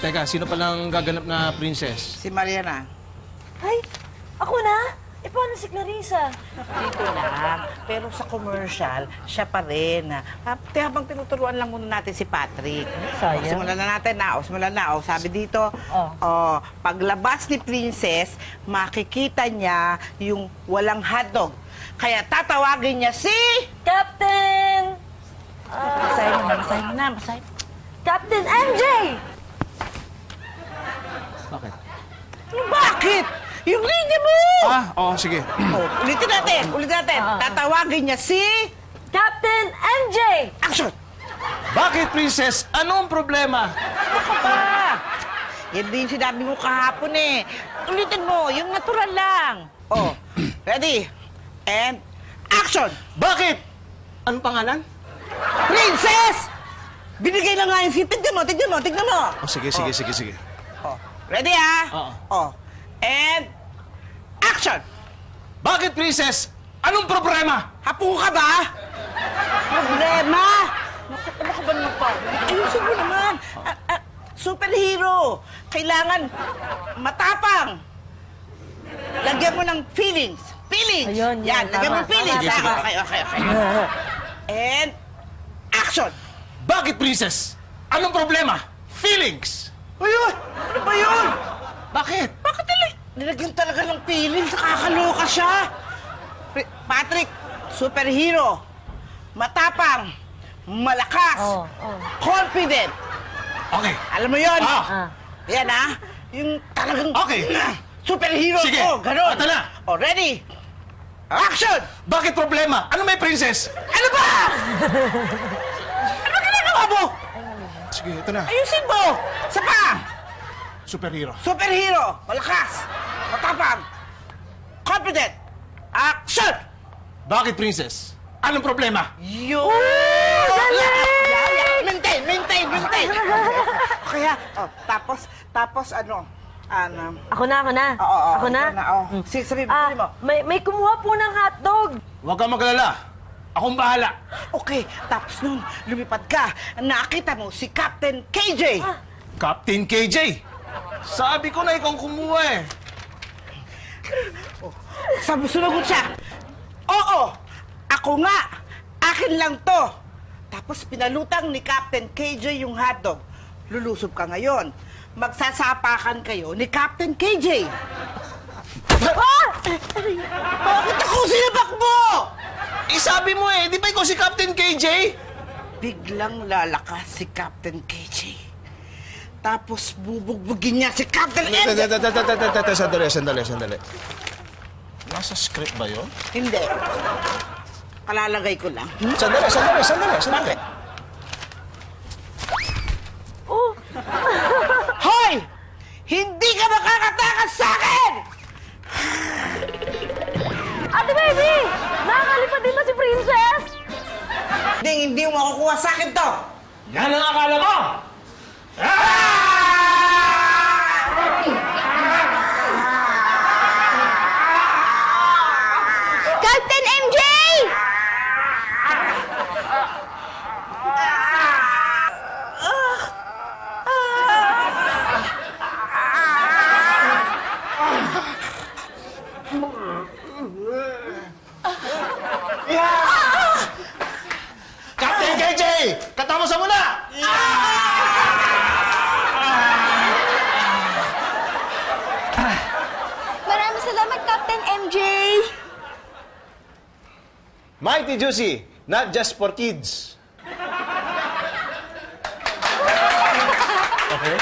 Teka, sino palang gaganap na princess? Si Mariana. Ay, ako na? Eh, paano si Clarissa? Dito lang. Pero sa commercial, siya pa rin. Habang tinuturuan lang muna natin si Patrick. Sayang. Simulan na natin na. Simulan na. Sabi dito, paglabas ni Princess, makikita niya yung walang hotdog. Kaya tatawagin niya si... Captain! Masahin mo na. Captain MJ! Bakit? Bakit? Yung linya mo! Oo, sige. Ulitin natin. Tatawagin niya si... Captain MJ! Action! Bakit, princess? Ano ang problema? Ako ba? Yan din sinabi mo kahapon eh. Ulitin mo, yung natural lang. Ready? And action! Bakit? Anong pangalan? Princess! Binigay na nga yung si... Tignan mo. Sige. Ready Oo. And action! Bakit, princess? Anong problema? Hapo ka ba? Problema? Ano ka ba naman pa? Ayusin mo naman. Superhero. Kailangan matapang. Lagyan mo ng feelings. Ayun, Yan, lagyan mo ng feelings. Sige. Okay. And action! Bakit, princess? Anong problema? Feelings. Ayun! Ano ba yun? Bakit? Bakit nilagyan talaga ng feelings? Nakakaloka siya. Patrick, superhero. Matapang. Malakas. Confident. Okay. Alam mo yun? Ah. Yan yung talagang... Okay. Superhero. Sige. Ganon. Ito na. Ready? Action! Bakit problema? Ano may princess? Ano ba? Ano ginagawa mo? Sige, ito na. Ayusin mo! Isa pa! Superhero. Superhero! Malakas! Matapang! Confident! Action! Bakit, princess? Anong problema? Yun! Maintain! Kaya, tapos ano? Ako na. Ako na? Sige, sabihin mo. May kumuha po ng hotdog. Huwag kang magalala. Akong bahala. Okay, tapos nun, lumipad ka. Nakita mo si Captain KJ. Captain KJ. Sabi ko na ikaw kumuha eh. Sumagot siya. Oo, ako nga. Akin lang to. Tapos pinalutang ni Captain KJ yung hotdog. Lulusob ka ngayon. Magsasapakan kayo ni Captain KJ. Bakit ako sinabak mo? Sabi mo eh, di ba ikaw si Captain KJ? Biglang lalakas si Captain KJ. Tapos bubugbugin niya si Captain MJ. Sandali. Nasa script ba yun? Hindi. Kalalagay ko lang. Sandali. Hoy! Hindi ka makakatakas sa akin! Ate Baby! Nakakalipad din ba si Princess? Hindi mo makukuha sa akin to! Yan ang akala mo! Captain MJ! Captain KJ! Katamusan mo na! Maraming salamat, Captain MJ! Mighty Juicy, not just for kids. Okay?